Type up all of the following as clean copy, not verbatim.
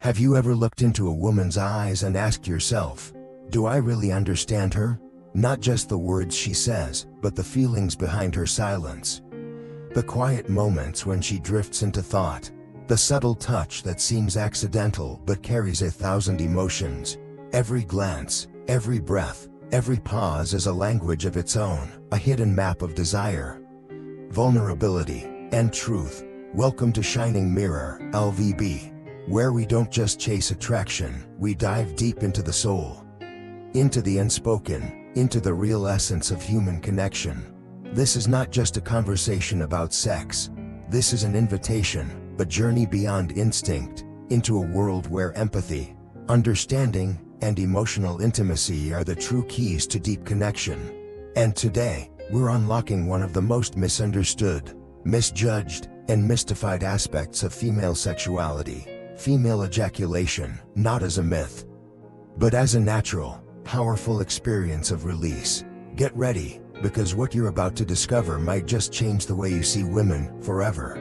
Have you ever looked into a woman's eyes and asked yourself, do I really understand her? Not just the words she says, but the feelings behind her silence. The quiet moments when she drifts into thought. The subtle touch that seems accidental but carries 1,000 emotions. Every glance, every breath, every pause is a language of its own, a hidden map of desire, vulnerability, and truth. Welcome to Shining Mirror-LVB, where we don't just chase attraction, we dive deep into the soul, into the unspoken, into the real essence of human connection. This is not just a conversation about sex. This is an invitation, a journey beyond instinct, into a world where empathy, understanding, and emotional intimacy are the true keys to deep connection. And today, we're unlocking one of the most misunderstood, misjudged, and mystified aspects of female sexuality: female ejaculation, not as a myth, but as a natural, powerful experience of release. Get ready, because what you're about to discover might just change the way you see women forever.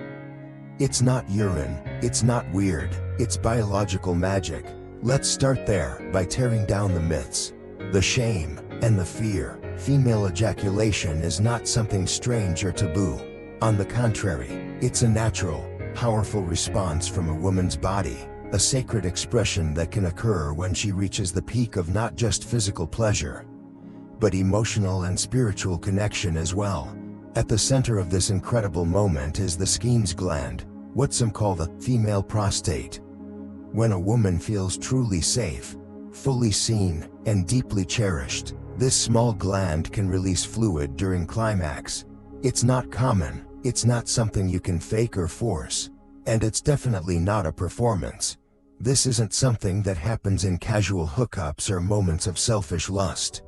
It's not urine, it's not weird, it's biological magic. Let's start there by tearing down the myths, the shame, and the fear. Female ejaculation is not something strange or taboo. On the contrary, it's a natural, powerful response from a woman's body, a sacred expression that can occur when she reaches the peak of not just physical pleasure, but emotional and spiritual connection as well. At the center of this incredible moment is the Skene's gland, what some call the female prostate. When a woman feels truly safe, fully seen, and deeply cherished, this small gland can release fluid during climax. It's not common, it's not something you can fake or force, and it's definitely not a performance. This isn't something that happens in casual hookups or moments of selfish lust.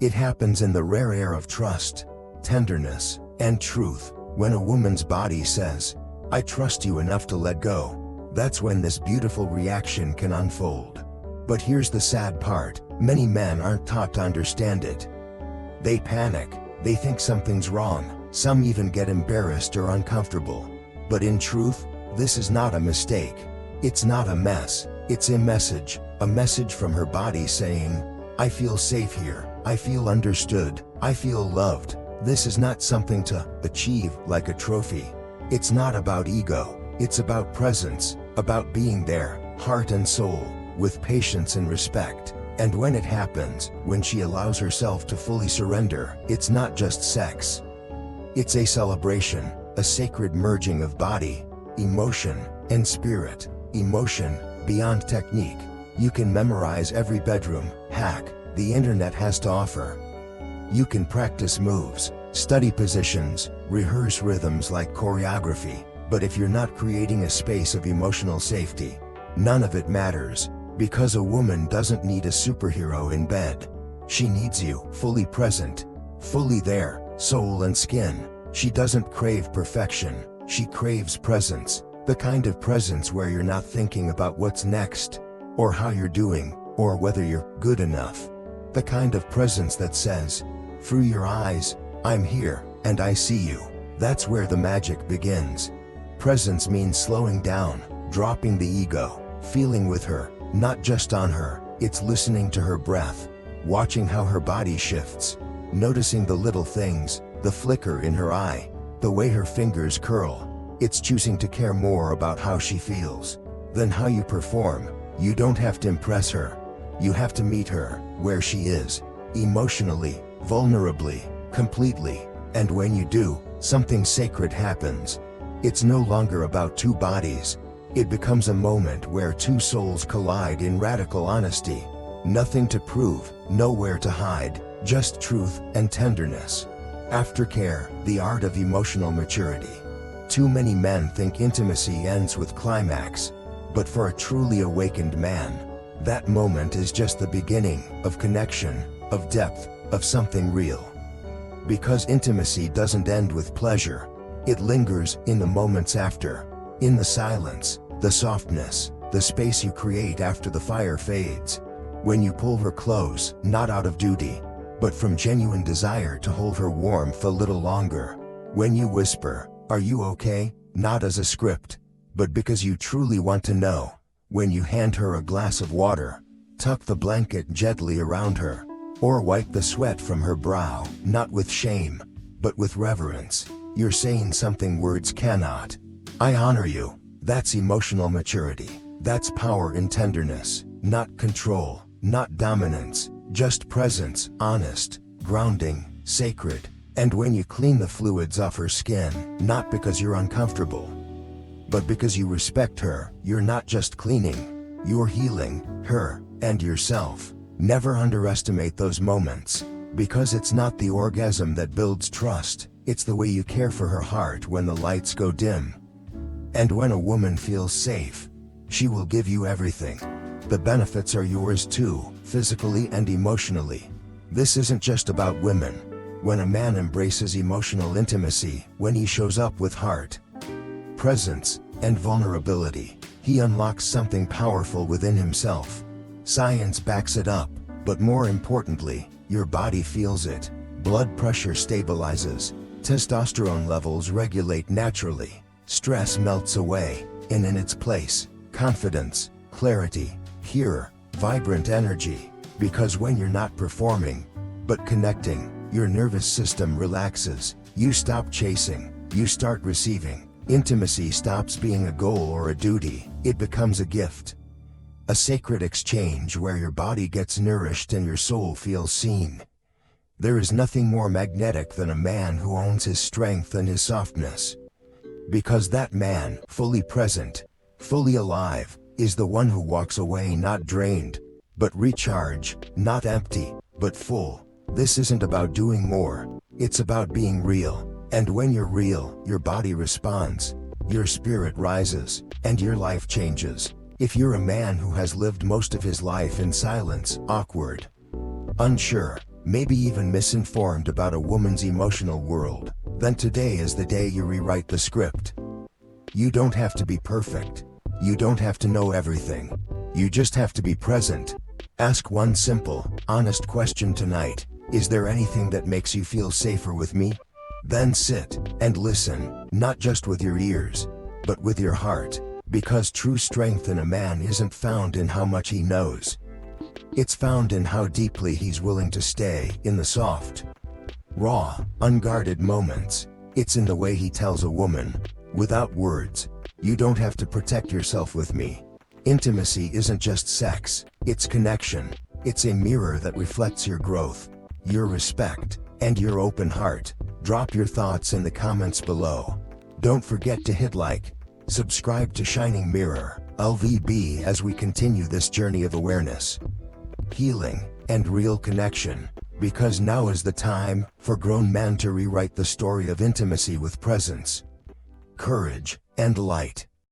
It happens in the rare air of trust, tenderness, and truth. When a woman's body says, "I trust you enough to let go," that's when this beautiful reaction can unfold. But here's the sad part: many men aren't taught to understand it. They panic, they think something's wrong, some even get embarrassed or uncomfortable. But in truth, this is not a mistake. It's not a mess, it's a message from her body saying, "I feel safe here, I feel understood, I feel loved." This is not something to achieve like a trophy. It's not about ego, it's about presence, about being there, heart and soul, with patience and respect. And when it happens, when she allows herself to fully surrender, it's not just sex. It's a celebration, a sacred merging of body, emotion, and spirit. Emotion, beyond technique. You can memorize every bedroom hack the internet has to offer. You can practice moves, study positions, rehearse rhythms like choreography. But if you're not creating a space of emotional safety, none of it matters. Because a woman doesn't need a superhero in bed. She needs you, fully present, fully there, soul and skin. She doesn't crave perfection, she craves presence. The kind of presence where you're not thinking about what's next, or how you're doing, or whether you're good enough. The kind of presence that says, through your eyes, I'm here, and I see you. That's where the magic begins. Presence means slowing down, dropping the ego, feeling with her, not just on her. It's listening to her breath, watching how her body shifts, noticing the little things, the flicker in her eye, the way her fingers curl. It's choosing to care more about how she feels than how you perform. You don't have to impress her. You have to meet her where she is, emotionally, vulnerably, completely. And when you do, something sacred happens. It's no longer about two bodies. It becomes a moment where two souls collide in radical honesty. Nothing to prove, nowhere to hide, just truth and tenderness. Aftercare, the art of emotional maturity. Too many men think intimacy ends with climax. But for a truly awakened man, that moment is just the beginning of connection, of depth, of something real. Because intimacy doesn't end with pleasure. It lingers in the moments after, in the silence, the softness, the space you create after the fire fades. When you pull her close, not out of duty, but from genuine desire to hold her warmth a little longer. When you whisper, "Are you okay?" not as a script, but because you truly want to know. when you hand her a glass of water, tuck the blanket gently around her, or wipe the sweat from her brow, not with shame, but with reverence. You're saying something words cannot. I honor you. That's emotional maturity. That's power in tenderness, not control, not dominance, just presence, honest, grounding, sacred. And when you clean the fluids off her skin, not because you're uncomfortable, but because you respect her, you're not just cleaning, you're healing her and yourself. Never underestimate those moments, because it's not the orgasm that builds trust, it's the way you care for her heart when the lights go dim. And when a woman feels safe, she will give you everything. The benefits are yours too, physically and emotionally. This isn't just about women. When a man embraces emotional intimacy, when he shows up with heart, presence, and vulnerability, he unlocks something powerful within himself. Science backs it up, but more importantly, your body feels it. Blood pressure stabilizes, testosterone levels regulate naturally, stress melts away, and in its place, confidence, clarity, pure, vibrant energy. Because when you're not performing, but connecting, your nervous system relaxes, you stop chasing, you start receiving. Intimacy stops being a goal or a duty, it becomes a gift. A sacred exchange where your body gets nourished and your soul feels seen. There is nothing more magnetic than a man who owns his strength and his softness. Because that man, fully present, fully alive, is the one who walks away not drained, but recharged, not empty, but full. This isn't about doing more, it's about being real. And when you're real, your body responds, your spirit rises, and your life changes. If you're a man who has lived most of his life in silence, awkward, unsure, maybe even misinformed about a woman's emotional world, then today is the day you rewrite the script. You don't have to be perfect. You don't have to know everything. You just have to be present. Ask one simple, honest question tonight. Is there anything that makes you feel safer with me? Then sit and listen, not just with your ears, but with your heart. Because true strength in a man isn't found in how much he knows. It's found in how deeply he's willing to stay in the soft, raw, unguarded moments. It's in the way he tells a woman, without words, you don't have to protect yourself with me. Intimacy isn't just sex, it's connection. It's a mirror that reflects your growth, your respect, and your open heart. Drop your thoughts in the comments below. Don't forget to hit like, subscribe to Shining Mirror-LVB as we continue this journey of awareness, healing, and real connection. Because now is the time for grown men to rewrite the story of intimacy with presence, courage, and light.